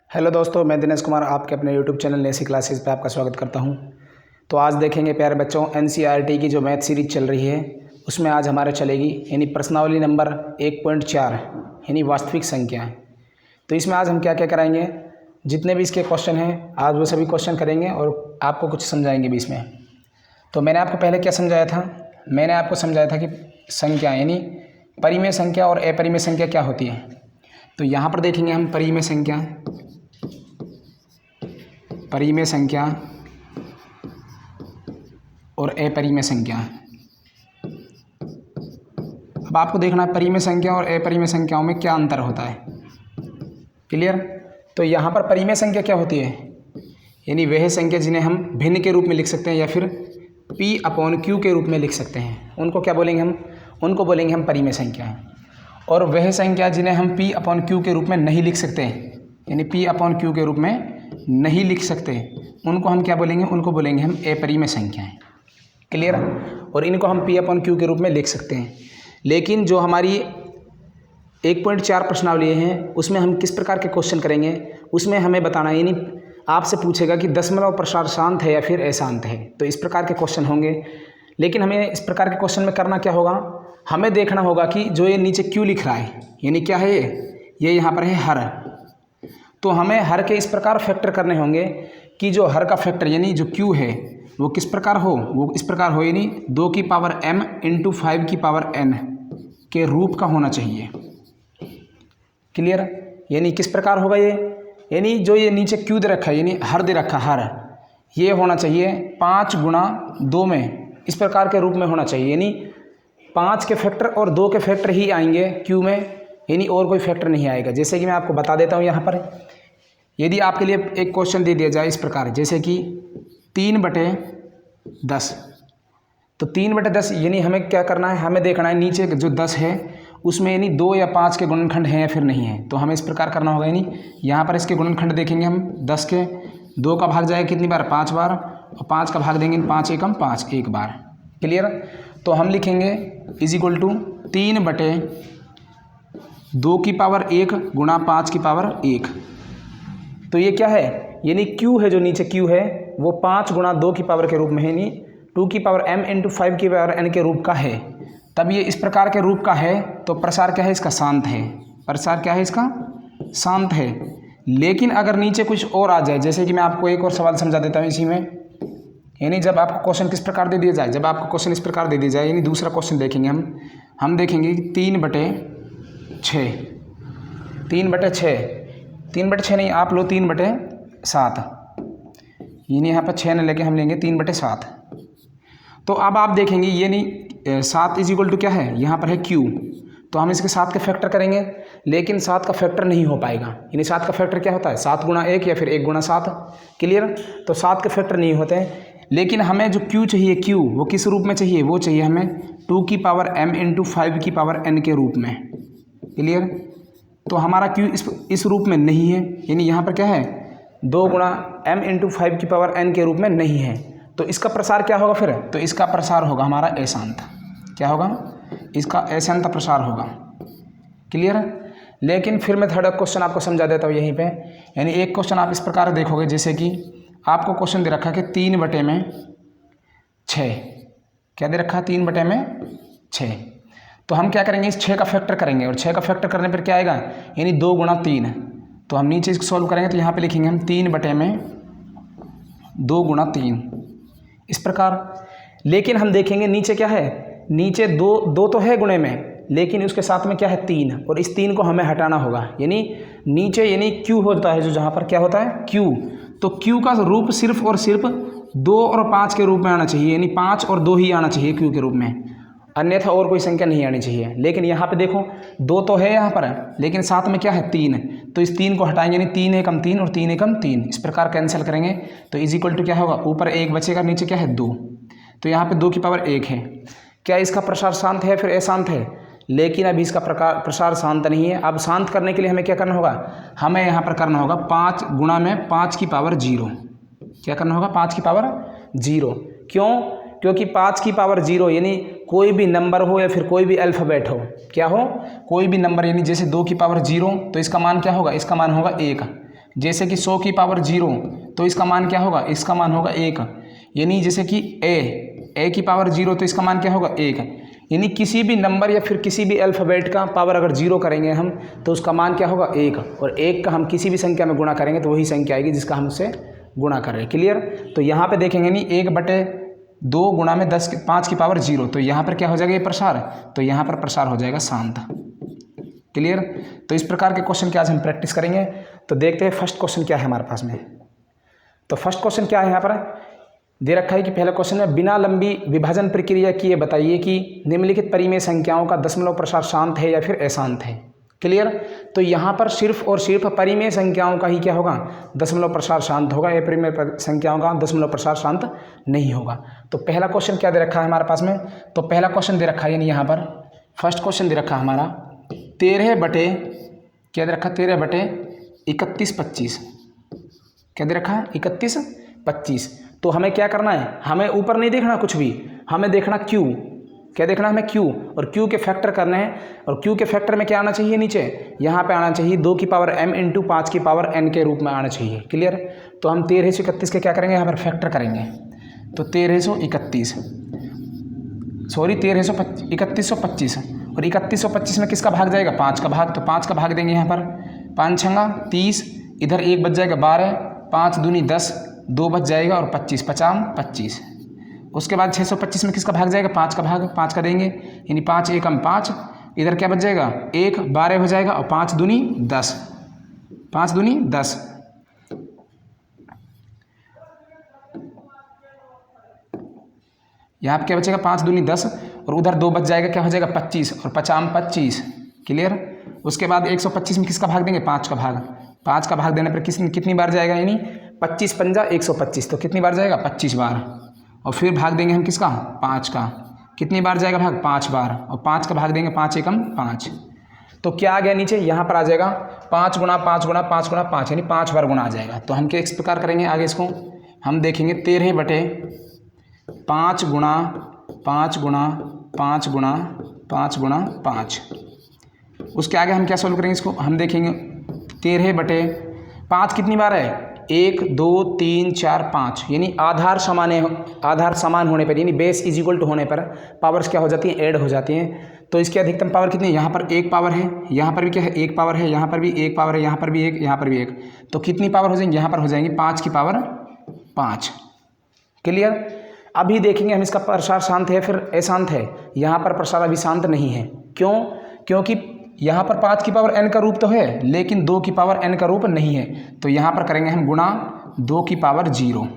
Hello दोस्तों, मैं दिनेश कुमार आपके अपने यूट्यूब चैनल नेसी क्लासेस पे आपका स्वागत करता हूं। तो आज देखेंगे प्यारे बच्चों, एनसीईआरटी की जो मैथ सीरीज चल रही है उसमें आज हमारे चलेगी यानी प्रश्नावली नंबर 1.4 यानी वास्तविक संख्या। तो इसमें आज हम क्या क्या कराएंगे, जितने भी इसके क्वेश्चन हैं आज वो सभी क्वेश्चन करेंगे और आपको कुछ समझाएंगे भी इसमें। तो मैंने आपको पहले क्या समझाया था, मैंने आपको समझाया था कि संख्या यानी परिमेय संख्या और अपरिमेय संख्या क्या होती है। तो यहाँ पर देखेंगे हम परिमेय संख्या और अपरिमेय संख्या। अब आपको देखना है परिमेय संख्या और अपरिमेय संख्याओं में क्या अंतर होता है। क्लियर। तो यहाँ पर परिमेय संख्या क्या होती है, यानी वह संख्या जिन्हें हम भिन्न के रूप में लिख सकते हैं या फिर P/Q के रूप में लिख सकते हैं, उनको क्या बोलेंगे हम, उनको बोलेंगे हम परिमेय संख्या। और वह संख्या जिन्हें हम P/Q के रूप में नहीं लिख सकते, यानी P/Q के रूप में नहीं लिख सकते, उनको हम क्या बोलेंगे, उनको बोलेंगे हम अपरिमेय संख्याएं। क्लियर। और इनको हम P/Q के रूप में लिख सकते हैं। लेकिन जो हमारी 1.4 प्रश्नावली हैं उसमें हम किस प्रकार के क्वेश्चन करेंगे, उसमें हमें बताना है, यानी आपसे पूछेगा कि दशमलव प्रसार शांत है या फिर अशांत है। तो इस प्रकार के क्वेश्चन होंगे। लेकिन हमें इस प्रकार के क्वेश्चन में करना क्या होगा, हमें देखना होगा कि जो ये नीचे क्यों लिख रहा है, यानी क्या है ये यहाँ पर है हर। तो हमें हर के इस प्रकार फैक्टर करने होंगे कि जो हर का फैक्टर यानी जो क्यू है वो किस प्रकार हो, वो इस प्रकार हो, यानी 2 की पावर m इंटू 5 की पावर n के रूप का होना चाहिए। क्लियर। यानी किस प्रकार होगा ये, यानी जो ये नीचे क्यू दे रखा है यानी हर दे रखा हर, ये होना चाहिए 5 गुणा 2 में, इस प्रकार के रूप में होना चाहिए। यानी 5 के फैक्टर और 2 के फैक्टर ही आएंगे क्यू में, यानी और कोई फैक्टर नहीं आएगा। जैसे कि मैं आपको बता देता हूँ यहाँ पर, यदि आपके लिए एक क्वेश्चन दे दिया जाए इस प्रकार, जैसे कि 3/10। तो 3/10 यानी हमें क्या करना है, हमें देखना है नीचे जो 10 है उसमें यानी 2 या 5 के गुणनखंड हैं या फिर नहीं है। तो हमें इस प्रकार करना होगा, यानी यहाँ पर इसके गुणनखंड देखेंगे हम 10 के, 2 का भाग जाएगा कितनी बार, 5 बार, और 5 का भाग देंगे 5 एकम 5 एक बार। क्लियर। तो हम लिखेंगे इज इक्वल टू 3/2 की पावर 1 गुणा 5 की पावर 1। तो ये क्या है, यानी क्यू है, जो नीचे क्यू है वो 5 गुणा 2 की पावर के रूप में है, यानी 2 की पावर m इंटू 5 की पावर n के रूप का है। तब ये इस प्रकार के रूप का है तो प्रसार क्या है इसका, शांत है। प्रसार क्या है इसका, शांत है। लेकिन अगर नीचे कुछ और आ जाए, जैसे कि मैं आपको एक और सवाल समझा देता हूँ इसी में, यानी जब आपको क्वेश्चन किस प्रकार दे दिया जाए, जब आपको क्वेश्चन इस प्रकार दे दिया जाए, यानी दूसरा क्वेश्चन देखेंगे हम देखेंगे 3/6, 3/6 नहीं, आप लो 3/7, यानी यहाँ पर 6 न लेके हम लेंगे 3/7। तो अब आप देखेंगे ये नहीं 7 इज इक्वल टू क्या है, यहाँ पर है क्यू। तो हम इसके 7 के फैक्टर करेंगे, लेकिन 7 का फैक्टर नहीं हो पाएगा। यानी 7 का फैक्टर क्या होता है, 7 गुणा 1 या फिर 1 गुणा 7। क्लियर। तो 7 के फैक्टर नहीं होते हैं। लेकिन हमें जो क्यू चाहिए, क्यू वो किस रूप में चाहिए, वो चाहिए हमें 2 की पावर m इंटू 5 की पावर n के रूप में। क्लियर। तो हमारा क्यू इस रूप में नहीं है, यानी यहाँ पर क्या है 2 गुणा m इंटू 5 की पावर n के रूप में नहीं है। तो इसका प्रसार क्या होगा फिर, तो इसका प्रसार होगा हमारा अशांत। क्या होगा, इसका अशांत प्रसार होगा। क्लियर। लेकिन फिर मैं थर्ड क्वेश्चन आपको समझा देता हूँ यहीं पे। यानी एक क्वेश्चन आप इस प्रकार देखोगे, जैसे कि आपको क्वेश्चन दे रखा है कि 3/6, क्या दे रखा है 3/6। तो हम क्या करेंगे, इस 6 का फैक्टर करेंगे, और 6 का फैक्टर करने पर क्या आएगा, यानी 2 गुणा 3। तो हम नीचे इसको सॉल्व करेंगे, तो यहाँ पे लिखेंगे हम 3/2 गुणा 3 इस प्रकार। लेकिन हम देखेंगे नीचे क्या है, नीचे 2 तो है गुणे में, लेकिन उसके साथ में क्या है 3, और इस 3 को हमें हटाना होगा। यानी नीचे यानी क्यू होता है, जो जहाँ पर क्या होता है क्यू। तो क्यू का रूप सिर्फ और सिर्फ 2 और 5 के रूप में आना चाहिए, यानी 5 और 2 ही आना चाहिए क्यू के रूप में, अन्यथा और कोई संख्या नहीं आनी चाहिए। लेकिन यहाँ पे देखो 2 तो है यहाँ पर, लेकिन साथ में क्या है 3। तो इस 3 को हटाएंगे, यानी 3 एकम 3 और 3 एकम 3 इस प्रकार कैंसिल करेंगे। तो इज इक्वल टू क्या होगा, ऊपर 1 बचेगा, नीचे क्या है 2। तो यहाँ पे 2 की पावर 1 है। क्या इसका प्रसार शांत है फिर अशांत है, लेकिन अभी इसका प्रसार शांत नहीं है। अब शांत करने के लिए हमें क्या करना होगा, हमें यहाँ पर करना होगा 5 गुणा में 5 की पावर 0। क्या करना होगा, 5 की पावर 0। क्यों, क्योंकि 5 की पावर 0 यानी कोई भी नंबर हो या फिर कोई भी अल्फ़ाबेट हो, क्या हो, कोई भी नंबर, यानी जैसे 2 की पावर 0, तो इसका मान क्या होगा, इसका मान होगा 1। जैसे कि 100 की पावर 0, तो इसका मान क्या होगा, इसका मान होगा 1। यानी जैसे कि ए की पावर 0, तो इसका मान क्या होगा 1। यानी किसी भी नंबर या फिर किसी भी अल्फ़ाबेट का पावर अगर 0 करेंगे हम, तो उसका मान क्या होगा 1, और 1 का हम किसी भी संख्या में गुणा करेंगे तो वही संख्या आएगी जिसका हम उससे गुणा कर रहे हैं। क्लियर। तो यहाँ पे देखेंगे नहीं 1/2 गुणा में 5 की पावर 0, तो यहाँ पर क्या हो जाएगा ये प्रसार, तो यहाँ पर प्रसार हो जाएगा शांत। क्लियर। तो इस प्रकार के क्वेश्चन की आज हम प्रैक्टिस करेंगे। तो देखते हैं फर्स्ट क्वेश्चन क्या है हमारे पास में। तो फर्स्ट क्वेश्चन क्या है यहाँ पर दे रखा है कि पहला क्वेश्चन है बिना लंबी विभाजन प्रक्रिया किए बताइए कि निम्नलिखित परिमेय संख्याओं का दशमलव प्रसार शांत है या फिर अशांत है। क्लियर। तो यहाँ पर सिर्फ और सिर्फ परिमेय संख्याओं का ही क्या होगा, दशमलव प्रसार शांत होगा, या परिमेय संख्याओं का दशमलव प्रसार शांत नहीं होगा। तो पहला क्वेश्चन क्या दे रखा है हमारे पास में, तो पहला क्वेश्चन दे रखा है यानी यहाँ पर फर्स्ट क्वेश्चन दे रखा है हमारा 13/31/25। क्या दे रखा है 31/25। तो हमें क्या करना है, हमें ऊपर नहीं देखना कुछ भी, हमें देखना क्यू। क्या देखना है हमें क्यू, और क्यू के फैक्टर करने हैं। और क्यू के फैक्टर में क्या आना चाहिए, नीचे यहाँ पे आना चाहिए 2 की पावर m इंटू 5 की पावर n के रूप में आना चाहिए। क्लियर। तो हम 1331 के क्या करेंगे, यहाँ पर फैक्टर करेंगे। तो 3125 और 3125 में किसका भाग जाएगा, 5 का भाग। तो 5 का भाग देंगे यहाँ पर, 5 छंगा 30, इधर 1 बच जाएगा 12, 5 दूनी 10, 2 बच जाएगा और 25 पचाम 25। उसके बाद 625 में किसका भाग जाएगा, 5 का भाग, 5 का देंगे, यानी 5 एकम 5, इधर क्या बच जाएगा 1, 12 हो जाएगा, और 5 दूनी 10, 5 दूनी 10। यहाँ पे क्या बचेगा 5 दूनी 10, और उधर 2 बच जाएगा, क्या हो जाएगा 25, और पचाम 25। क्लियर। उसके बाद 125 में किसका भाग देंगे, 5 का भाग। 5 का भाग देने पर कितनी बार जाएगा, यानी 25 पंजा 125, तो कितनी बार जाएगा 25 बार। और फिर भाग देंगे हम किसका, 5 का। कितनी बार जाएगा भाग, 5 बार, और 5 का भाग देंगे 5 एकम 5। तो क्या आ गया नीचे, यहाँ पर आ जाएगा 5 गुणा 5 गुणा 5 गुणा 5, यानी 5 बार गुणा आ जाएगा। तो हम किस प्रकार करेंगे आगे इसको, हम देखेंगे 13/5 गुणा 5 गुणा 5 गुणा 5 गुणा 5। उसके आगे हम क्या सोल्व करेंगे इसको, हम देखेंगे 13/5 कितनी बार है, 1 2 3 4 5, यानी आधार समान होने पर, यानी बेस इज इक्वल टू होने पर पावर्स क्या हो जाती हैं, ऐड हो जाती हैं। तो इसकी अधिकतम पावर कितनी है, यहाँ पर 1 पावर है, यहाँ पर भी क्या है 1 पावर है, यहाँ पर भी 1 पावर है, यहाँ पर भी 1, यहाँ पर भी 1। तो कितनी पावर हो जाएंगी, यहाँ पर हो जाएंगी 5 की पावर 5। क्लियर। अभी देखेंगे हम इसका प्रसार शांत है फिर अशांत है। यहाँ पर प्रसार अभी शांत नहीं है, क्यों, क्योंकि यहाँ पर 5 की पावर n का रूप तो है, लेकिन 2 की पावर n का रूप नहीं है। तो यहाँ पर करेंगे हम गुणा 2 की पावर 0,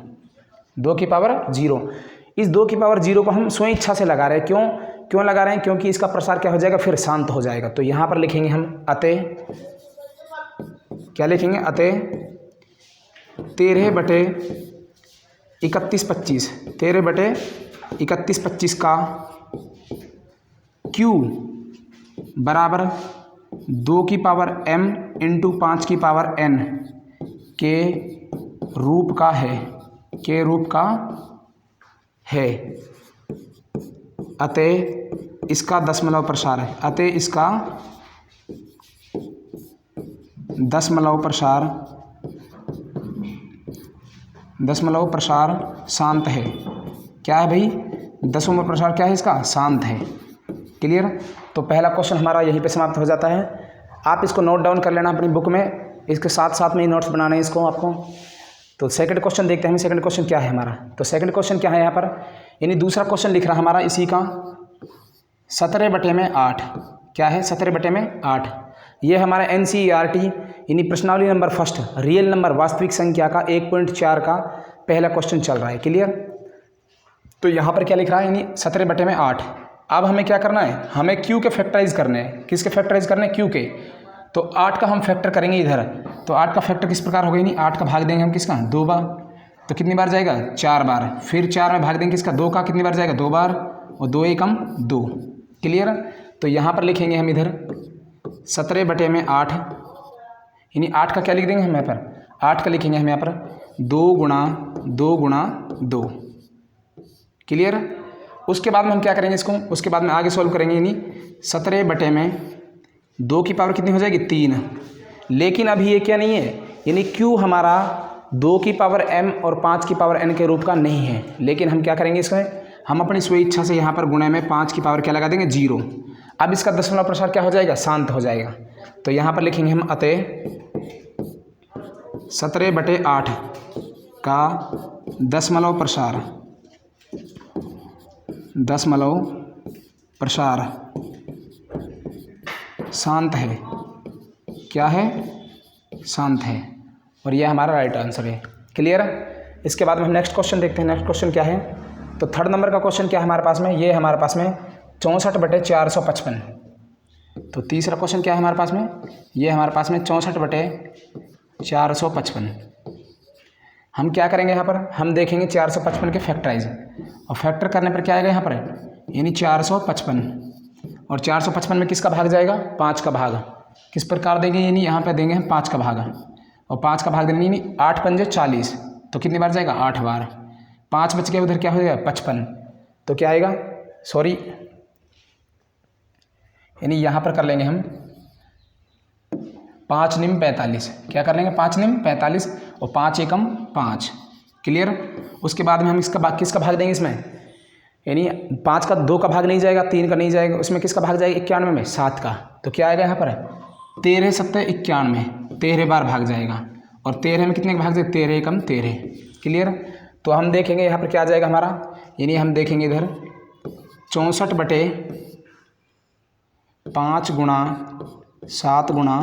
2 की पावर 0। इस 2 की पावर 0 को हम स्वयं इच्छा से लगा रहे हैं, क्यों लगा रहे हैं, क्योंकि इसका प्रसार क्या हो जाएगा, फिर शांत हो जाएगा। तो यहाँ पर लिखेंगे हम अतः, क्या लिखेंगे, अतः 13/31/25 का Q बराबर 2 की पावर m इंटू 5 की पावर n के रूप का है, अतः इसका दशमलव प्रसार है, अतः इसका दशमलव प्रसार शांत है। क्या है भाई, दशमलव प्रसार क्या है इसका, शांत है। क्लियर। तो पहला क्वेश्चन हमारा यहीं पे समाप्त हो जाता है। आप इसको नोट डाउन कर लेना अपनी बुक में, इसके साथ साथ में ही नोट्स बनाने हैं इसको आपको। तो सेकंड क्वेश्चन देखते हैं हम, सेकंड क्वेश्चन क्या है हमारा। तो सेकंड क्वेश्चन क्या है यहाँ पर, यानी दूसरा क्वेश्चन लिख रहा है हमारा इसी का 17/8। क्या है 17/8, ये हमारा NCERT यानी प्रश्नावली नंबर फर्स्ट रियल नंबर वास्तविक संख्या का 1.4 का पहला क्वेश्चन चल रहा है। क्लियर। तो यहाँ पर क्या लिख रहा है, यानी 17/8। अब हमें क्या करना है, हमें Q के फैक्टराइज करने हैं। किसके फैक्टराइज करने हैं, Q के। तो 8 का हम फैक्टर करेंगे इधर। तो 8 का फैक्टर किस प्रकार होगा, यानी 8 का भाग देंगे हम किसका, 2 बार। तो कितनी बार जाएगा, 4 बार। फिर 4 में भाग देंगे किसका, 2 का, कितनी बार जाएगा, 2 बार, और 2 एकम 2। क्लियर। तो यहाँ पर लिखेंगे हम इधर 17/8, यानी 8 का क्या लिख देंगे हम यहाँ पर, 8 का लिखेंगे हम यहाँ पर 2 गुणा 2 गुणा 2। क्लियर। उसके बाद में हम क्या करेंगे इसको, उसके बाद में आगे सॉल्व करेंगे, यानी 17/2 की पावर कितनी हो जाएगी, 3। लेकिन अभी ये क्या नहीं है, यानी q हमारा 2 की पावर m और 5 की पावर n के रूप का नहीं है। लेकिन हम क्या करेंगे, इसमें हम अपनी स्व इच्छा से यहाँ पर गुणे में 5 की पावर क्या लगा देंगे, 0। अब इसका दशमलव प्रसार क्या हो जाएगा, शांत हो जाएगा। तो यहाँ पर लिखेंगे हम अतः 17/8 का दशमलव प्रसार शांत है। क्या है, शांत है। और यह हमारा राइट आंसर है। क्लियर। इसके बाद में हम नेक्स्ट क्वेश्चन देखते हैं। नेक्स्ट क्वेश्चन क्या है, तो थर्ड नंबर का क्वेश्चन क्या है हमारे पास में, ये हमारे पास में 64/455। तो तीसरा क्वेश्चन क्या है हमारे पास में, ये हमारे पास में 64/455। हम क्या करेंगे यहाँ पर, हम देखेंगे 455 के फैक्टराइज, और फैक्टर करने पर क्या आएगा यहाँ पर, यानी 455। और 455 में किसका भाग जाएगा, 5 का भाग। किस प्रकार देंगे, यानी यहाँ पर देंगे हम 5 का भाग, और 5 का भाग देंगे यानी 8 पंजे 40। तो कितनी बार जाएगा, 8 बार। 5 बच गए, उधर क्या हो जाएगा, 55। तो क्या आएगा, सॉरी, यानी यहाँ पर कर लेंगे हम 5 निम 45। क्या कर लेंगे, 5 निम 45 और 5 एकम 5। क्लियर। उसके बाद में हम किसका भाग देंगे इसमें, यानी 5 का 2 का भाग नहीं जाएगा, 3 का नहीं जाएगा, उसमें किसका भाग जाएगा, 91 में 7 का। तो क्या आएगा यहाँ पर 13 7 91, 13 बार भाग जाएगा। और 13 में कितने का भाग जाएगा, 13 एकम 13। क्लियर। तो हम देखेंगे यहाँ पर क्या आ जाएगा हमारा, यानी हम देखेंगे इधर 64/5 गुणा 7 गुणा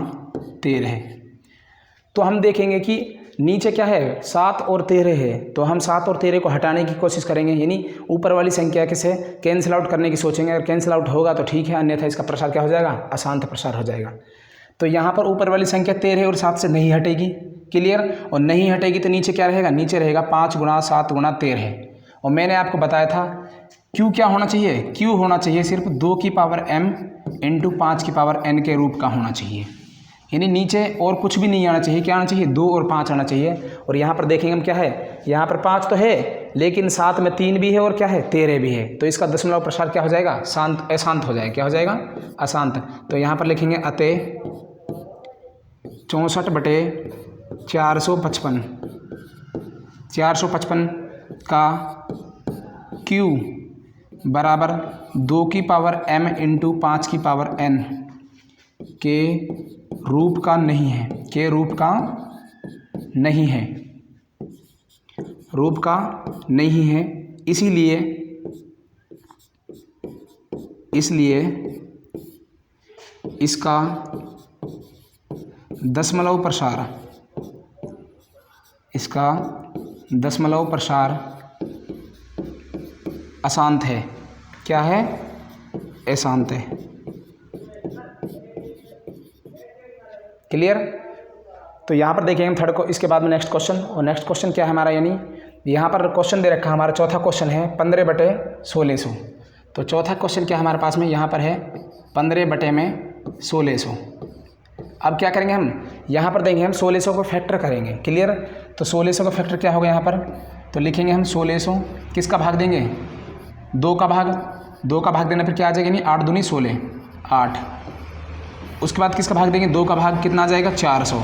13। तो हम देखेंगे कि नीचे क्या है, 7 और 13 है। तो हम 7 और 13 को हटाने की कोशिश करेंगे, यानी ऊपर वाली संख्या के से कैंसिल आउट करने की सोचेंगे। अगर कैंसिल आउट होगा तो ठीक है, अन्यथा इसका प्रसार क्या हो जाएगा, अशांत प्रसार हो जाएगा। तो यहाँ पर ऊपर वाली संख्या 13 और 7 से नहीं हटेगी। क्लियर। और नहीं हटेगी तो नीचे क्या रहेगा, नीचे रहेगा 5 गुणा 7 गुणा 13। और मैंने आपको बताया था क्यू क्या होना चाहिए, क्यू होना चाहिए सिर्फ 2 की पावर m इंटू 5 की पावर n के रूप का होना चाहिए। यानी नीचे और कुछ भी नहीं आना चाहिए। क्या आना चाहिए, 2 और 5 आना चाहिए। और यहाँ पर देखेंगे हम क्या है, यहाँ पर 5 तो है, लेकिन साथ में 3 भी है और क्या है, 13 भी है। तो इसका दशमलव प्रसार क्या हो जाएगा, अशांत हो जाएगा। क्या हो जाएगा, अशांत। तो यहाँ पर लिखेंगे अतः 64/455 का Q बराबर 2 की पावर m इंटू 5 की पावर n के रूप का नहीं है, के रूप का नहीं है, रूप का नहीं है। इसलिए इसका दशमलव प्रसार अशांत है। क्या है, अशांत है। क्लियर। तो यहाँ पर देखेंगे हम थर्ड को, इसके बाद में नेक्स्ट क्वेश्चन। और नेक्स्ट क्वेश्चन क्या है हमारा, यानी यहाँ पर क्वेश्चन दे रखा है हमारा, चौथा क्वेश्चन है 15/1600। तो चौथा क्वेश्चन क्या हमारे पास में, यहाँ पर है 15/1600। अब क्या करेंगे हम, यहाँ पर देंगे हम 1600 को फैक्टर करेंगे। क्लियर। तो 1600 का फैक्टर क्या होगा यहाँ पर, तो लिखेंगे हम 1600 किसका भाग देंगे, 2 का भाग। 2 का भाग देने पर क्या आ जाएगा, यानी 8 दूनी 16, 8। उसके बाद किसका भाग देंगे, 2 का भाग कितना आ जाएगा, 400।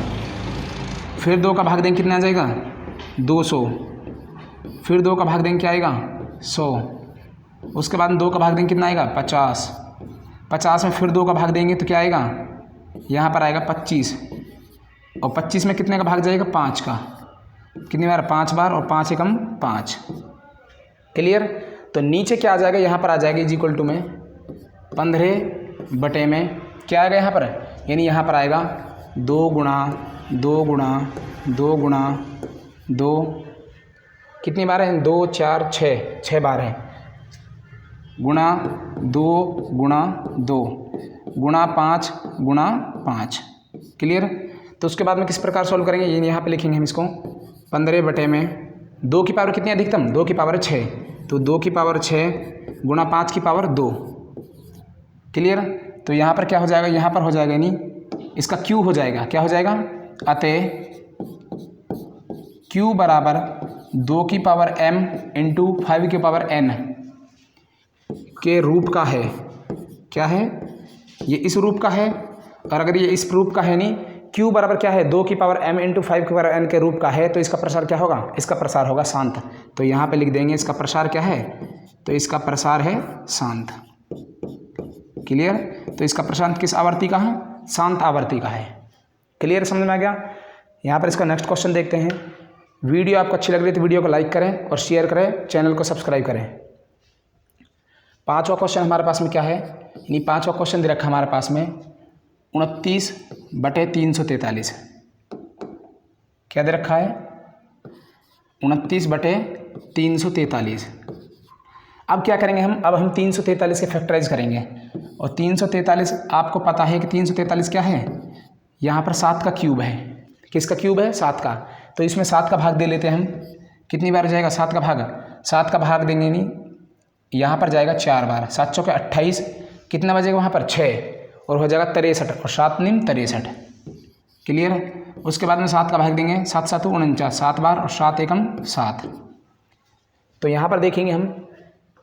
फिर 2 का भाग देंगे, कितना आ जाएगा, 200। फिर 2 का भाग देंगे, क्या आएगा, 100। उसके बाद 2 का भाग देंगे, कितना आएगा, 50। 50 में फिर 2 का भाग देंगे तो क्या आएगा, यहाँ पर आएगा 25। और 25 में कितने का भाग जाएगा, 5 का। कितनी बार, 5 बार, और 5 एकम 5। क्लियर। तो नीचे क्या आ जाएगा, यहाँ पर आ जाएगा इज इक्वल टू में 15 में क्या आएगा यहाँ पर, यानी यहाँ पर आएगा 2 गुणा 2 गुणा 2 गुणा 2। कितनी बार है, 2 4 6 बार है, गुणा 2 गुणा 2 गुणा 5 गुणा 5। क्लियर। तो उसके बाद में किस प्रकार सॉल्व करेंगे, ये यहाँ पे लिखेंगे हम इसको 15 में 2 की पावर कितनी अधिकतम, 2 की पावर 6। तो 2 की पावर 6 गुणा 5 की पावर 2। क्लियर। तो यहाँ पर क्या हो जाएगा, यहाँ पर हो जाएगा, यानी इसका Q हो जाएगा। क्या हो जाएगा, अतः Q बराबर 2 की पावर m इंटू 5 की पावर n के रूप का है। क्या है, ये इस रूप का है। और अगर ये इस रूप का है नहीं, q बराबर क्या है 2 की पावर m इंटू 5 की पावर n के रूप का है, तो इसका प्रसार क्या होगा, इसका प्रसार होगा शांत। तो यहाँ पे लिख देंगे इसका प्रसार क्या है, तो इसका प्रसार है शांत। क्लियर। तो इसका प्रसार किस आवृत्ति का है, शांत आवृत्ति का है। क्लियर, समझ में आ गया। यहाँ पर इसका नेक्स्ट क्वेश्चन देखते हैं। वीडियो आपको अच्छी लग रही है तो वीडियो को लाइक करें और शेयर करें, चैनल को सब्सक्राइब करें। पाँचवा क्वेश्चन हमारे पास में क्या है, यानी पाँचवा क्वेश्चन दे रखा है हमारे पास में 29/343। क्या दे रखा है, 29/343। अब क्या करेंगे हम, अब हम 343 के फैक्टराइज करेंगे। और 343 आपको पता है कि 343 क्या है, यहाँ पर 7 का क्यूब है। किसका क्यूब है, 7 का। तो इसमें 7 का भाग दे लेते हैं हम। कितनी बार जाएगा 7 का भाग, 7 का भाग देंगे नहीं, यहाँ पर जाएगा 4 बार। 7 चौके 28, कितना बजेगा वहाँ पर 6, और हो जाएगा 63, और 7 निम 63। क्लियर। उसके बाद में 7 का भाग देंगे, 7 7 49, 7 बार, और 7 एकम 7। तो यहाँ पर देखेंगे हम,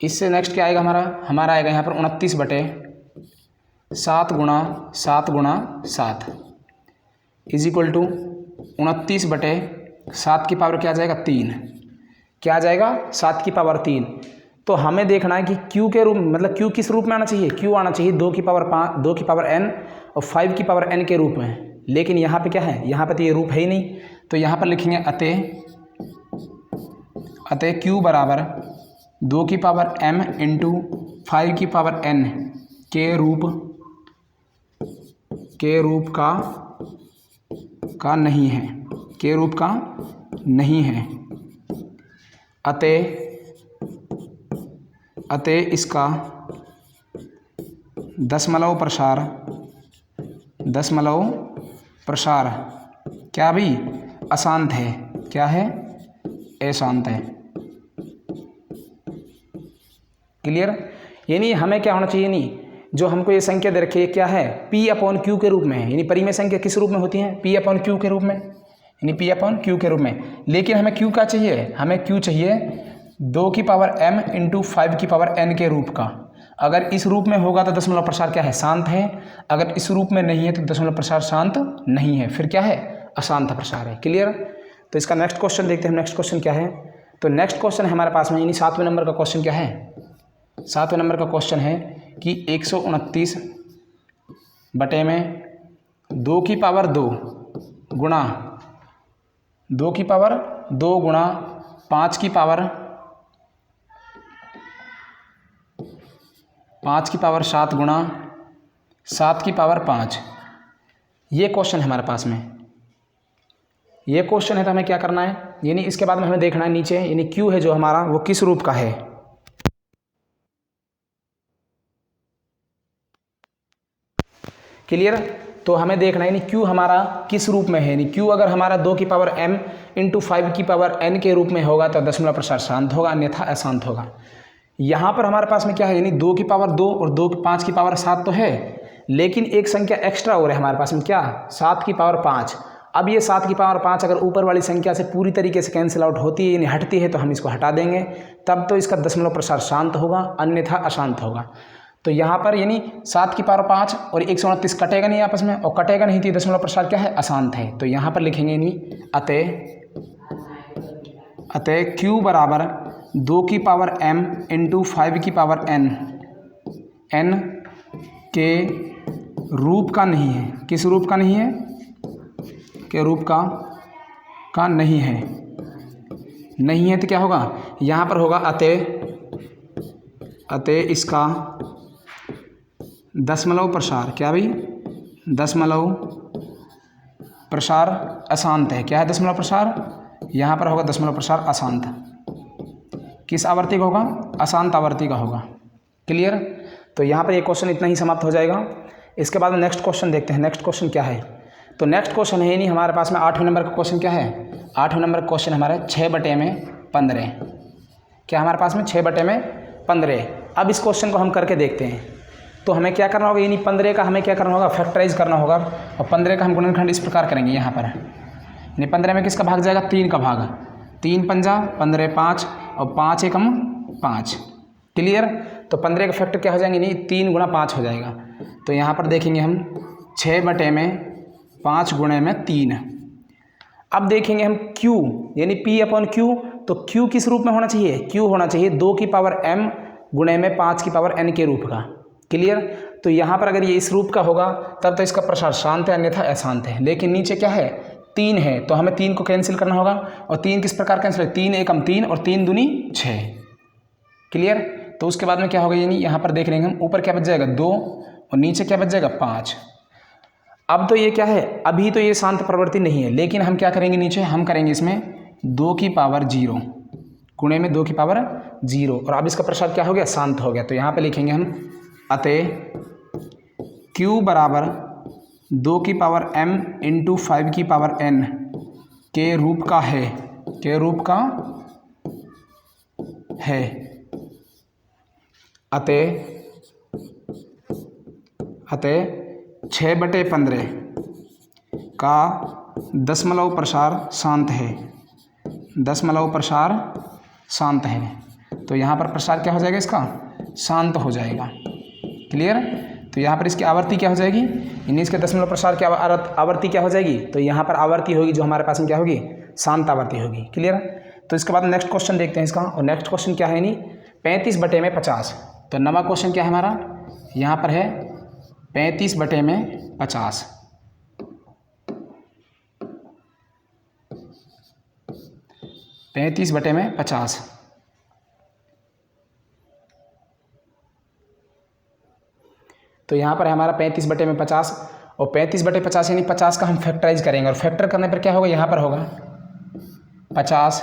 इससे नेक्स्ट क्या आएगा हमारा आएगा यहाँ पर 29/7 गुणा 7 गुणा 7 इज इक्वल टू 29/7 की पावर क्या आ जाएगा 3। क्या आ जाएगा 7 की पावर 3। तो हमें देखना है कि q के रूप मतलब q किस रूप में आना चाहिए, q आना चाहिए 2 की पावर n और 5 की पावर n के रूप में। लेकिन यहाँ पे क्या है, यहाँ पे तो ये रूप है ही नहीं। तो यहाँ पर लिखेंगे अतः q बराबर 2 की पावर m इंटू 5 की पावर n के रूप का नहीं है, के रूप का नहीं है। अतः इसका दशमलव प्रसार क्या भी अशांत है। क्या है, अशांत है। क्लियर। यानी हमें क्या होना चाहिए, नहीं जो हमको ये संख्या दे रखी है क्या है, P/Q के रूप में है। यानी परिमेय संख्या किस रूप में होती है, P/Q के रूप में, यानी P/Q के रूप में। लेकिन हमें Q का चाहिए, हमें Q चाहिए 2 की पावर m इंटू 5 की पावर n के रूप का। अगर इस रूप में होगा तो दशमलव प्रसार क्या है, शांत है। अगर इस रूप में नहीं है तो दशमलव प्रसार शांत नहीं है, फिर क्या है, अशांत प्रसार है। क्लियर। तो इसका नेक्स्ट क्वेश्चन देखते हैं। नेक्स्ट क्वेश्चन क्या है, तो नेक्स्ट क्वेश्चन हमारे पास में, यानी 7वें नंबर का क्वेश्चन क्या है, 7वें नंबर का क्वेश्चन है कि 129/2 की पावर 2 गुणा 2 की पावर 2 गुणा 5 की पावर 7 गुणा 7 की पावर 5। ये क्वेश्चन है हमारे पास में, ये क्वेश्चन है। तो हमें क्या करना है, यानी इसके बाद में हमें देखना है नीचे, यानी Q है जो हमारा वो किस रूप का है। क्लियर। तो हमें देखना है यानी Q हमारा किस रूप में है। यानी Q अगर हमारा 2 की पावर m इंटू 5 की पावर n के रूप में होगा तो दशमलव प्रसार शांत होगा, अन्यथा अशांत होगा। यहाँ पर हमारे पास में क्या है, यानी 2 की पावर 2 और 5 की पावर 7 तो है, लेकिन एक संख्या एक्स्ट्रा और है हमारे पास में, क्या, 7 की पावर 5। अब ये 7 की पावर 5 अगर ऊपर वाली संख्या से पूरी तरीके से कैंसिल आउट होती है, यानी हटती है, तो हम इसको हटा देंगे, तब तो इसका दशमलव प्रसार शांत होगा, अन्यथा अशांत होगा। तो यहाँ पर यानी 7 की पावर 5 और 129 कटेगा नहीं आपस में, और कटेगा नहीं तो दशमलव प्रसार क्या है, अशांत है। तो यहाँ पर लिखेंगे यानी अतः Q बराबर 2 की पावर m इंटू 5 की पावर n के रूप का नहीं है। किस रूप का नहीं है, के रूप का नहीं है। नहीं है तो क्या होगा, यहाँ पर होगा अतः इसका दशमलव प्रसार, क्या भाई, दशमलव प्रसार अशांत है। क्या है दशमलव प्रसार, यहाँ पर होगा दशमलव प्रसार अशांत। किस आवृत्ति का होगा, अशांत आवृत्ति का होगा। क्लियर। तो यहाँ पर ये क्वेश्चन इतना ही समाप्त हो जाएगा। इसके बाद में नेक्स्ट क्वेश्चन देखते हैं। नेक्स्ट क्वेश्चन क्या है, तो नेक्स्ट क्वेश्चन है नहीं हमारे पास में 8वें नंबर का क्वेश्चन क्या है, 8वें नंबर का क्वेश्चन हमारा 6/15। क्या हमारे पास में 6/15। अब इस क्वेश्चन को हम करके देखते हैं। तो हमें क्या करना होगा, यानी 15 का हमें क्या करना होगा, फैक्टराइज करना होगा। और 15 का हम गुणनखंड इस प्रकार करेंगे यहाँ पर, यानी 15 में किसका भाग जाएगा, 3 का भाग, 3 पंजा 15, 5 और 5 एकम 5। क्लियर। तो 15 का फैक्टर क्या हो जाएंगे, नहीं 3 गुणा 5 हो जाएगा। तो यहाँ पर देखेंगे हम 6/15 5 गुणे में 3। अब देखेंगे हम q यानी p/q, तो q किस रूप में होना चाहिए? q होना चाहिए 2 की पावर m गुणे में 5 की पावर n के रूप का। क्लियर? तो यहाँ पर अगर ये इस रूप का होगा तब तो इसका प्रसार शांत है, अन्यथा अशांत है। लेकिन नीचे क्या है? 3 है, तो हमें 3 को कैंसिल करना होगा। और 3 किस प्रकार कैंसिल है? 3 एकम 3 और 3 दूनी 6। क्लियर? तो उसके बाद में क्या होगा? यानी यहाँ पर देख लेंगे हम, ऊपर क्या बच जाएगा? 2 और नीचे क्या बच जाएगा? 5। अब तो ये क्या है? अभी तो ये शांत प्रवृत्ति नहीं है, लेकिन हम क्या करेंगे? नीचे हम करेंगे इसमें 2 की पावर 0 गुणे में 2 की पावर 0, और अब इसका प्रसार क्या हो गया? शांत हो गया। तो यहाँ पे लिखेंगे हम, अतः q बराबर 2 की पावर m इंटू 5 की पावर n के रूप का है, के रूप का है। अतः 6/15 का दशमलव प्रसार शांत है, दशमलव प्रसार शांत है। तो यहाँ पर प्रसार क्या हो जाएगा? इसका शांत हो जाएगा। क्लियर? तो यहाँ पर इसकी आवर्ती क्या हो जाएगी? यानी इसके दशमलव प्रसार की आवर्ती क्या हो जाएगी? तो यहाँ पर आवर्ती होगी जो हमारे पास में क्या होगी? शांत आवर्ती होगी। क्लियर? तो इसके बाद नेक्स्ट क्वेश्चन देखते हैं इसका। और नेक्स्ट क्वेश्चन क्या है? यानी 35/50। तो नवा क्वेश्चन क्या है हमारा? यहाँ पर है 35/50। 35/50। तो यहाँ पर है हमारा 35/50, और 35/50 यानी 50 का हम फैक्टराइज करेंगे, और फैक्टर करने पर क्या होगा? यहाँ पर होगा 50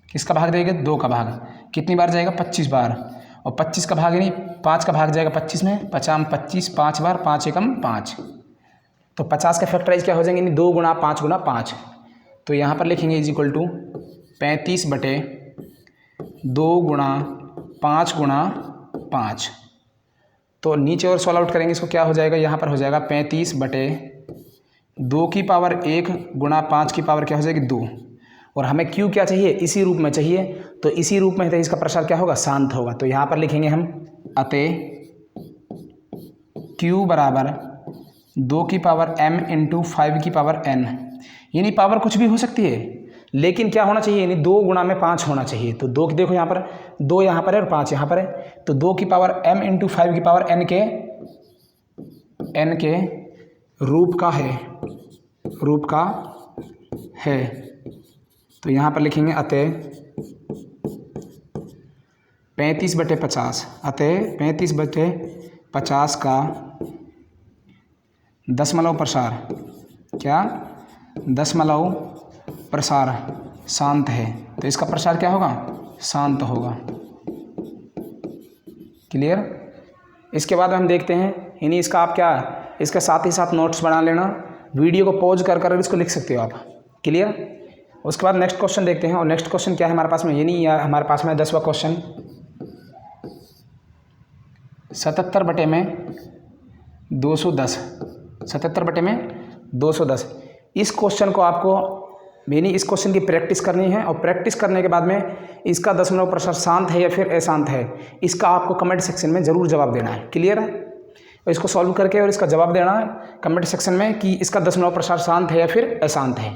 किसका भाग देंगे? 2 का भाग। कितनी बार जाएगा? 25 बार। और 25 का भाग यानी 5 का भाग जाएगा 25 में, 50 में 25 5 बार, 5 एकम 5। तो 50 का फैक्टराइज क्या हो जाएंगे? यानी 2 गुणा 5 गुणा 5। तो यहाँ पर लिखेंगे इज इक्वल टू 35/2 गुणा 5 गुणा 5। तो नीचे और सॉल्व आउट करेंगे इसको, क्या हो जाएगा? यहाँ पर हो जाएगा 35/2 की पावर 1 गुणा 5 की पावर क्या हो जाएगी? 2। और हमें q क्या चाहिए? इसी रूप में चाहिए। तो इसी रूप में है तो इसका प्रसार क्या होगा? शांत होगा। तो यहाँ पर लिखेंगे हम, अतः q बराबर 2 की पावर m इंटू 5 की पावर n। यानी पावर कुछ भी हो सकती है, लेकिन क्या होना चाहिए? यानी 2 गुणा में 5 होना चाहिए। तो 2 देखो यहाँ पर 2 यहाँ पर है और 5 यहाँ पर है। तो 2 की पावर m इंटू 5 की पावर n के रूप का है, रूप का है। तो यहाँ पर लिखेंगे अतः 35/50, अतः 35/50 का दशमलव प्रसार, क्या? दशमलव प्रसार शांत है। तो इसका प्रसार क्या होगा? शांत होगा। क्लियर? इसके बाद हम देखते हैं, यानी इसका आप क्या, इसके साथ ही साथ नोट्स बना लेना, वीडियो को पॉज कर कर इसको लिख सकते हो आप। क्लियर? उसके बाद नेक्स्ट क्वेश्चन देखते हैं। और नेक्स्ट क्वेश्चन क्या है हमारे पास में? यानी हमारे पास में 10वां क्वेश्चन 77/210, 77/210। इस क्वेश्चन को आपको यानी इस क्वेश्चन की प्रैक्टिस करनी है, और प्रैक्टिस करने के बाद में इसका दशमलव प्रसार शांत है या फिर अशांत है, इसका आपको कमेंट सेक्शन में ज़रूर जवाब देना है। क्लियर है? तो इसको सॉल्व करके और इसका जवाब देना है कमेंट सेक्शन में कि इसका दशमलव प्रसार शांत है या फिर अशांत है।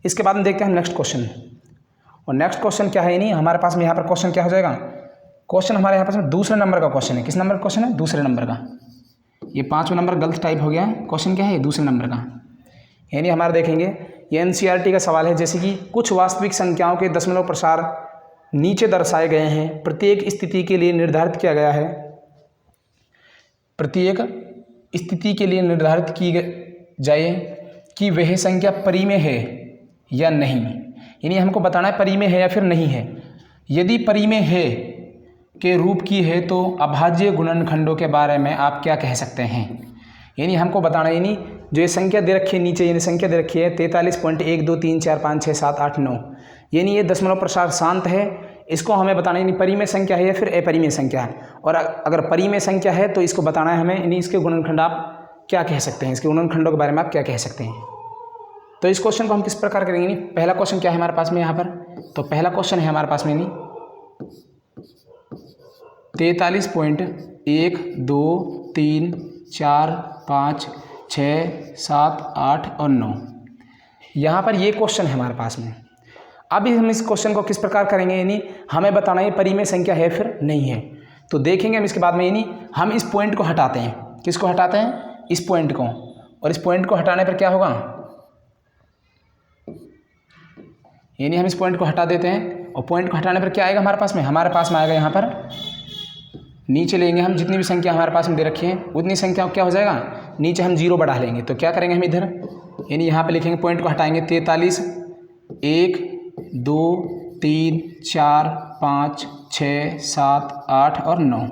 इसके बाद में देखते हैं हम नेक्स्ट क्वेश्चन। और नेक्स्ट क्वेश्चन क्या है? यानी हमारे पास में यहाँ पर क्वेश्चन क्या हो जाएगा? क्वेश्चन हमारे यहाँ पास में दूसरे नंबर का क्वेश्चन है। किस नंबर का क्वेश्चन है? दूसरे नंबर का। ये 5वां नंबर गलत टाइप हो गया है। क्वेश्चन क्या है? ये दूसरे नंबर का। यानी हमारे देखेंगे ये NCERT का सवाल है, जैसे कि कुछ वास्तविक संख्याओं के दशमलव प्रसार नीचे दर्शाए गए हैं। प्रत्येक स्थिति के लिए निर्धारित किया गया है, प्रत्येक स्थिति के लिए निर्धारित की जाए कि वह संख्या परिमेय है या नहीं। यानी हमको बताना है परिमेय है या फिर नहीं है। यदि परिमेय है के रूप की है तो अभाज्य गुणनखंडों के बारे में आप क्या कह सकते हैं? यानी हमको बताना है, यानी जो ये संख्या दे रखी है नीचे, यानी संख्या दे रखी है 43.123456789, यानी ये दशमलव प्रसार शांत है। इसको हमें बताना है यानी परिमेय संख्या है या फिर अपरिमेय संख्या है। और अगर परिमेय संख्या है तो इसको बताना है हमें, यानी इसके गुणनखंड आप क्या कह सकते हैं, इसके गुणनखंडों के बारे में आप क्या कह सकते हैं। तो इस क्वेश्चन को हम किस प्रकार करेंगे? यानी पहला क्वेश्चन क्या है हमारे पास में यहाँ पर? तो पहला क्वेश्चन है हमारे पास में यानी 43.1 2 3 4 5 6, 7, 8 और 9। यहाँ पर ये क्वेश्चन है हमारे पास में। अभी हम इस क्वेश्चन को किस प्रकार करेंगे, यानी हमें बताना है परिमेय संख्या है फिर नहीं है। तो देखेंगे हम इसके बाद में, यानी हम इस पॉइंट को हटाते हैं। किसको हटाते हैं? इस पॉइंट को। और इस पॉइंट को हटाने पर क्या होगा, यानी हम इस पॉइंट को हटा देते हैं और पॉइंट को हटाने पर क्या आएगा हमारे पास में? हमारे पास में आएगा यहाँ पर नीचे लेंगे हम जितनी भी संख्या हमारे पास में दे रखी है उतनी संख्या क्या हो जाएगा, नीचे हम 0 बढ़ा लेंगे। तो क्या करेंगे हम इधर, यानी यहाँ पे लिखेंगे, पॉइंट को हटाएंगे 43, 1, 2, 3, 4, 5, 6, 7, 8 और 9।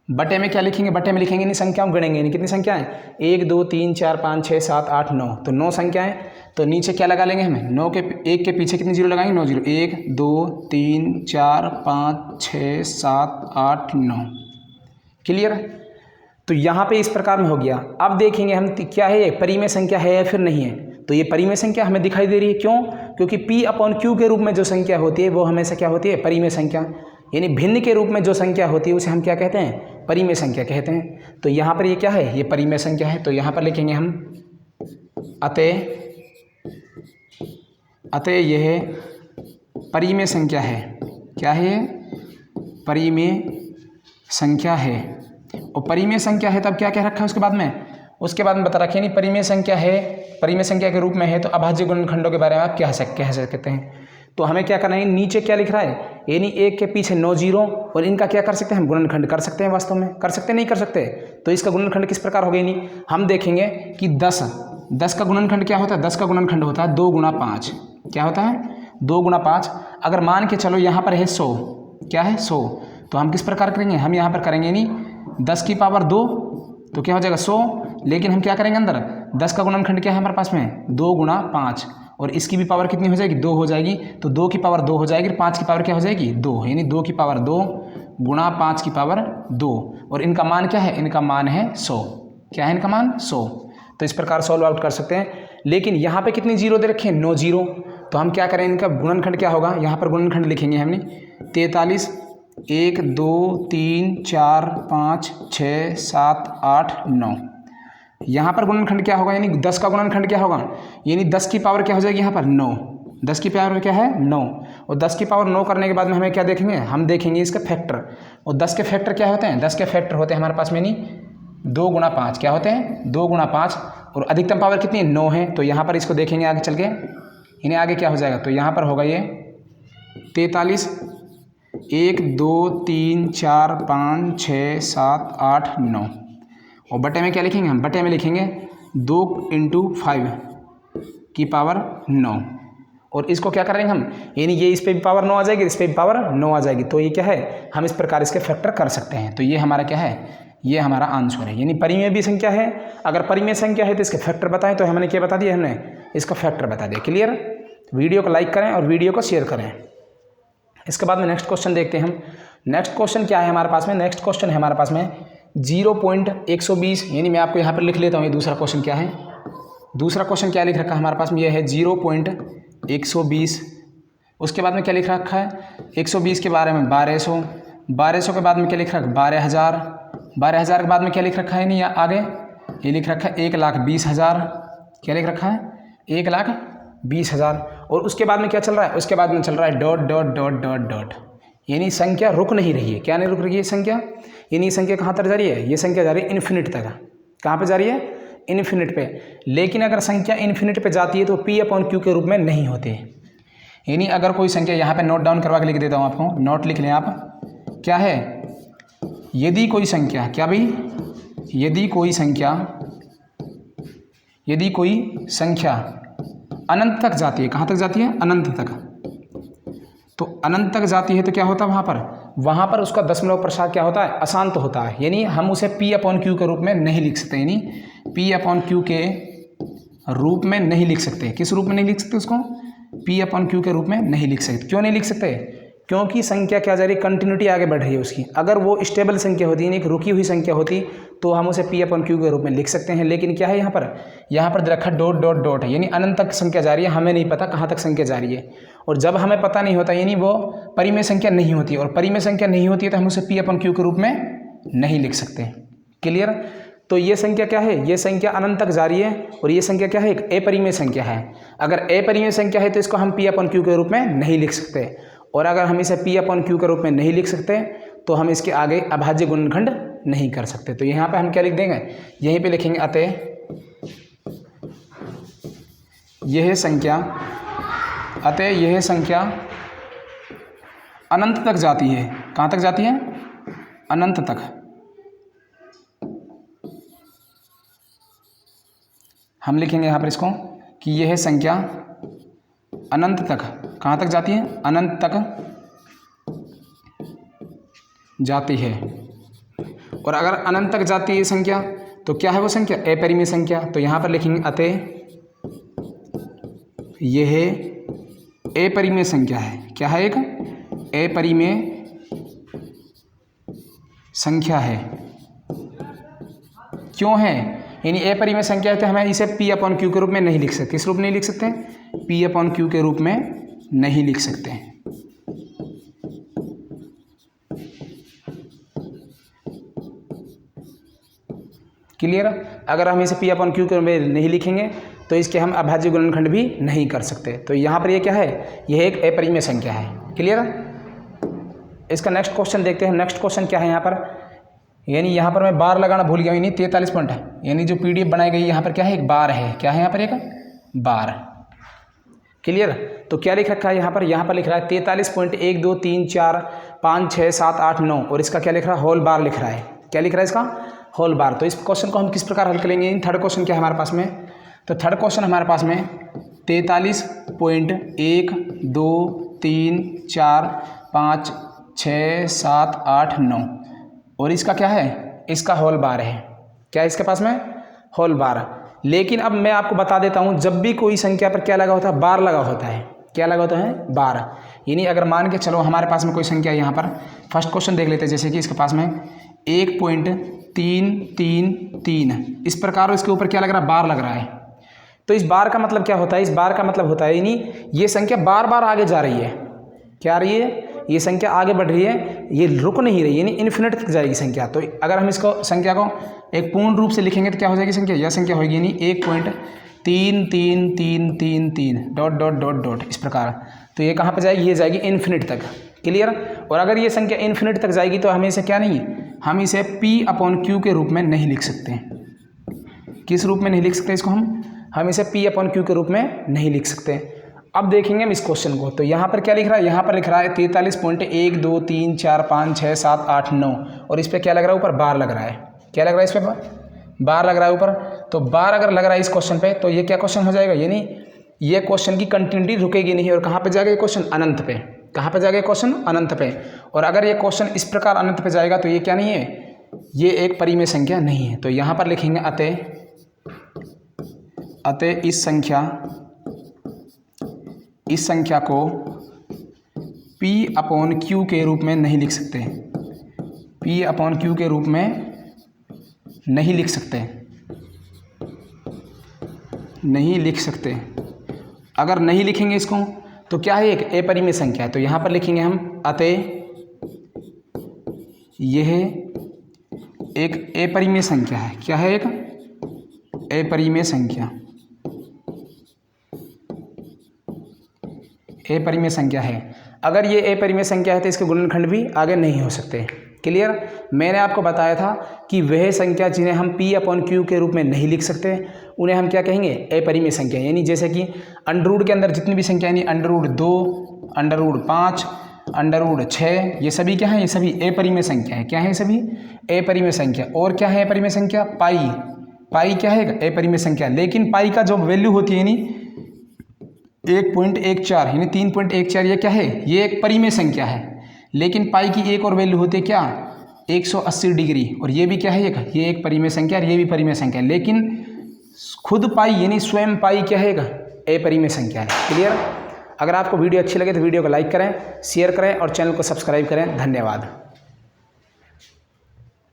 बटे में क्या लिखेंगे? बटे में लिखेंगे यानी संख्याओं गिनेंगे, यानी कितनी संख्या है? 1, 2, 3, 4, 5, 6, 7, 8, 9। तो 9 संख्या है। तो नीचे क्या लगा लेंगे हमें? 9 के 1 के पीछे कितनी 0 लगाएंगे? 9 0। 1, 2, 3, 4, 5, 6, 7, 8, 9। क्लियर? तो यहाँ पे इस प्रकार में हो गया। अब देखेंगे हम क्या है, ये परिमेय संख्या है या फिर नहीं है। तो ये परिमेय संख्या हमें दिखाई दे रही है। क्यों? क्योंकि P/Q के रूप में जो संख्या होती है वो हमेशा क्या होती है? परिमेय संख्या। यानी भिन्न के रूप में जो संख्या होती है उसे हम क्या कहते हैं? परिमेय संख्या कहते हैं। तो यहाँ पर ये क्या है? ये परिमेय संख्या है। तो यहाँ पर लिखेंगे हम अतः यह परिमेय संख्या है। क्या है ये? परिमेय संख्या है। और परिमेय संख्या है तब क्या कह रखा है उसके बाद में? उसके बाद में बता रखिए, नहीं परिमेय संख्या है, परिमेय संख्या के रूप में है तो अभाज्य गुणनखंडों के बारे में आप कह सकते हैं। तो हमें क्या करना है, नीचे क्या लिख रहा है, यानी 1 के पीछे 9 0 और इनका क्या कर सकते हैं हम? गुणनखंड कर सकते हैं। वास्तव में कर सकते नहीं कर सकते? तो इसका गुणनखंड किस प्रकार होगा, यानी हम देखेंगे कि 10 का गुणनखंड क्या होता है? 10 का गुणनखंड होता है 2 गुणा 5। क्या होता है? 2 गुणा 5। अगर मान के चलो यहाँ पर है 100, क्या है 100, तो हम किस प्रकार करेंगे? हम यहाँ पर करेंगे नहीं 10 की पावर 2, तो क्या हो जाएगा 100। लेकिन हम क्या करेंगे अंदर, 10 का गुणनखंड क्या है हमारे पास में? 2 गुणा 5। और इसकी भी पावर कितनी हो जाएगी? 2 हो जाएगी। तो 2 की पावर 2 हो जाएगी, 5 की पावर क्या हो जाएगी? 2। यानी 2 की पावर 2 गुणा 5 की पावर 2। और इनका मान क्या है? इनका मान है 100। क्या है इनका मान? 100। तो इस प्रकार सॉल्व आउट कर सकते हैं। लेकिन यहाँ पे कितनी 0 दे रखे हैं? 9 0। तो हम क्या करें, इनका गुणनखंड क्या होगा? यहाँ पर गुणनखंड लिखेंगे हमने 43, 1, 2, 3, 4, 5, 6, 7, 8, 9। यहाँ पर गुणनखंड क्या होगा, यानी 10 का गुणनखंड क्या होगा? यानी 10 की पावर क्या हो जाएगी यहाँ पर? 9। 10 की पावर क्या है? 9। और 10 की पावर 9 करने के बाद में हमें क्या देखेंगे? हम देखेंगे इसका फैक्टर। और 10 के फैक्टर क्या होते हैं? 10 के फैक्टर होते हैं हमारे पास में नहीं 2 गुणा 5। क्या होते हैं? 2 गुणा 5। और अधिकतम पावर कितनी है? 9 है। तो यहाँ पर इसको देखेंगे आगे चल के, इन्हें आगे क्या हो जाएगा? तो यहाँ पर होगा ये 43, 1, 2, 3, 4, 5, 6, 7, 8, 9। और बटे में क्या लिखेंगे हम? बटे में लिखेंगे 2 × 5 की पावर 9। और इसको क्या करेंगे हम, यानी ये इस पर भी पावर 9 आ जाएगी, इस पर भी पावर 9 आ जाएगी। तो ये क्या है, हम इस प्रकार इसके फैक्टर कर सकते हैं। तो ये हमारा क्या है, ये हमारा आंसर है। यानी परिमेय भी संख्या है, अगर परिमेय संख्या है तो इसके फैक्टर बताएं। तो हमने क्या बता दिया, हमने इसका फैक्टर बता दिया। क्लियर? वीडियो को लाइक करें और वीडियो को शेयर करें। इसके बाद में नेक्स्ट क्वेश्चन देखते हैं हम। नेक्स्ट क्वेश्चन क्या है हमारे पास में? नेक्स्ट क्वेश्चन है हमारे पास में 0.120, यानी मैं आपको यहाँ पर लिख लेता हूँ ये दूसरा क्वेश्चन क्या है। दूसरा क्वेश्चन क्या लिख रखा है हमारे पास में, ये है 0.120। उसके बाद में क्या लिख रखा है, 120 के बारे में 1200, 1200 के बाद में क्या लिख रखा है 12,000, 12,000 के बाद में क्या लिख रखा है, नहीं आगे ये लिख रखा है 1,20,000। क्या लिख रखा है 1,20,000। और उसके बाद में क्या चल रहा है, उसके बाद में चल रहा है dot dot dot dot dot, यानी संख्या रुक नहीं रही है। क्या नहीं रुक रही है संख्या, यानी संख्या कहाँ तक जा रही है, ये संख्या जा रही है इन्फिनिट तक। कहाँ पे जा रही है, इन्फिनिट पे। लेकिन अगर संख्या इन्फिनिट पे जाती है तो P/Q के रूप में नहीं होती। यानी अगर कोई संख्या, यहाँ पे नोट डाउन करवा के लिख देता हूँ आपको, नोट लिख लें आप। क्या है, यदि कोई संख्या, क्या भाई, यदि कोई संख्या अनंत तक जाती है, कहाँ तक जाती है, अनंत तक। तो अनंत तक जाती है तो क्या होता है वहाँ पर उसका दशमलव प्रसार क्या होता है, अशांत होता है। यानी हम उसे P/Q के रूप में नहीं लिख सकते, यानी P/Q के रूप में नहीं लिख सकते। किस रूप में नहीं लिख सकते उसको, P/Q के रूप में नहीं लिख सकते। क्यों नहीं लिख सकते, क्योंकि संख्या क्या जा रही है, कंटिन्यूटी आगे बढ़ रही है उसकी। अगर वो स्टेबल संख्या होती, यानी एक रुकी हुई संख्या होती, तो हम उसे P/Q के रूप में लिख सकते हैं। लेकिन क्या है यहाँ पर रखा डॉट डॉट डॉट है, यानी अनंत तक संख्या जा रही है, हमें नहीं पता कहाँ तक संख्या जा रही है। और जब हमें पता नहीं होता, यानी वो परिमेय संख्या नहीं होती, और परिमेय संख्या नहीं होती है तो हम उसे P/Q के रूप में नहीं लिख सकते। क्लियर? तो ये संख्या क्या है, ये संख्या अनंत तक जारी है और ये संख्या क्या है, एक अपरिमेय संख्या है। अगर अपरिमेय संख्या है तो इसको हम P अपॉन क्यू के रूप में नहीं लिख सकते, और अगर हम इसे P अपॉन क्यू के रूप में नहीं लिख सकते तो हम इसके आगे अभाज्य गुणनखंड नहीं कर सकते। तो यहाँ पे हम क्या लिख देंगे, यहीं पे लिखेंगे अतः यह संख्या अनंत तक जाती है। कहाँ तक जाती है, अनंत तक। हम लिखेंगे यहाँ पर इसको कि यह संख्या अनंत तक, कहाँ तक जाती है, अनंत तक जाती है। और अगर अनंत तक जाती है संख्या तो क्या है वो संख्या, अपरिमेय संख्या। तो यहाँ पर लिखेंगे अतः यह अपरिमेय संख्या है। क्या है, एक अपरिमेय संख्या है। क्यों है, यानी अपरिमेय संख्या है तो हमें इसे P अपॉन क्यू के रूप में नहीं लिख सकते। किस रूप में नहीं लिख सकते, P अपॉन क्यू के रूप में नहीं लिख सकते। क्लियर। अगर हम इसे P अपॉन क्यू के रूप में नहीं लिखेंगे तो इसके हम अभाज्य गुणनखंड भी नहीं कर सकते। तो यहाँ पर ये क्या है, यह एक अपरिमेय संख्या है। क्लियर। इसका नेक्स्ट क्वेश्चन देखते हैं। नेक्स्ट क्वेश्चन क्या है यहाँ पर, यानी यहाँ पर मैं बार लगाना भूल गया, यानी 43 पॉइंट है, यानी जो PDF बनाई गई यहाँ पर क्या है, एक बार है। क्या है यहाँ पर, एक बार। क्लियर। तो क्या लिख रखा है यहाँ पर लिख रहा है 43.1 2 3 4 5 6 7 8 9 और इसका क्या लिख रहा है, होल बार लिख रहा है। क्या लिख रहा है, इसका होल बार। तो इस क्वेश्चन को हम किस प्रकार हल करेंगे। थर्ड क्वेश्चन क्या है हमारे पास में, तो थर्ड क्वेश्चन हमारे पास में 43.1 2 3 4 5 6 7 8 9 और इसका क्या है, इसका होल बार है। क्या है इसके पास में, होल बार। लेकिन अब मैं आपको बता देता हूँ, जब भी कोई संख्या पर क्या लगा होता है, बार लगा होता है। क्या लगा होता है, बार। यानी अगर मान के चलो हमारे पास में कोई संख्या, यहाँ पर फर्स्ट क्वेश्चन देख लेते हैं, जैसे कि इसके पास में 1.333 इस प्रकार इसके ऊपर क्या लग रहा है, बार लग रहा है। तो इस बार का मतलब क्या होता है, इस बार का मतलब होता है यानी ये संख्या बार बार आगे जा रही है। क्या आ रही है, ये संख्या आगे बढ़ रही है, ये रुक नहीं रही, यानी इन्फिनिट तक जाएगी संख्या। तो अगर हम इसको संख्या को एक पूर्ण रूप से लिखेंगे तो क्या हो जाएगी संख्या, यह संख्या होगी यानी 1.3333 डॉट डॉट डॉट डॉट इस प्रकार। तो ये कहाँ पर जाएगी, ये जाएगी इन्फिनिट तक। क्लियर। और अगर ये संख्या इन्फिनिट तक जाएगी तो हमें इसे क्या नहीं, हम इसे P अपॉन क्यू के रूप में नहीं लिख सकते। किस रूप में नहीं लिख सकते इसको, हम इसे P अपॉन क्यू के रूप में नहीं लिख सकते। अब देखेंगे हम इस क्वेश्चन को। तो यहाँ पर क्या लिख रहा है, यहाँ पर लिख रहा है 43.1 2 3 4 5 6 7 8 9 और इस पर क्या लग रहा है, ऊपर बार लग रहा है। क्या लग रहा है, इस पर बार लग रहा है ऊपर। तो बार अगर लग रहा है इस क्वेश्चन पे तो ये क्या क्वेश्चन हो जाएगा, यानी ये क्वेश्चन की कंटिन्यूटी रुकेगी नहीं। और कहाँ पे जाएगा ये क्वेश्चन, अनंत पे। कहाँ पे जाएगा क्वेश्चन, अनंत पे। और अगर ये क्वेश्चन इस प्रकार अनंत पे जाएगा तो ये क्या नहीं है, ये एक परिमेय संख्या नहीं है। तो यहाँ पर लिखेंगे अतः इस संख्या को P अपॉन क्यू के रूप में नहीं लिख सकते। P अपॉन क्यू के रूप में नहीं लिख सकते। अगर नहीं लिखेंगे इसको तो क्या है, एक अपरिमेय संख्या है। तो यहाँ पर लिखेंगे हम अतः यह एक अपरिमेय संख्या है। क्या है, एक अपरिमेय संख्या। अपरिमेय संख्या है। अगर ये अपरिमेय संख्या है तो इसके गुणनखंड भी आगे नहीं हो सकते। क्लियर। मैंने आपको बताया था कि वह संख्या जिन्हें हम P अपॉन क्यू के रूप में नहीं लिख सकते उन्हें हम क्या कहेंगे, अपरिमेय संख्या। यानी जैसे कि अंडर के अंदर जितनी भी संख्या, यानी √2 √5 √6 ये सभी क्या है, ये सभी अपरिमेय संख्या है। क्या है, सभी अपरिमेय संख्या। और क्या है अपरिमेय संख्या, पाई क्या है, अपरिमेय संख्या। लेकिन पाई का जो वैल्यू होती है यानी 1.14 यानी 3.14 ये क्या है, ये एक परिमेय संख्या है। लेकिन पाई की एक और वैल्यू होती है क्या, 180 डिग्री। और ये भी क्या है, ये एक परिमेय संख्या और ये भी परिमेय संख्या है। लेकिन खुद पाई यानी स्वयं पाई क्या है, अपरिमेय संख्या है। क्लियर। अगर आपको वीडियो अच्छी लगे तो वीडियो को लाइक करें, शेयर करें और चैनल को सब्सक्राइब करें। धन्यवाद।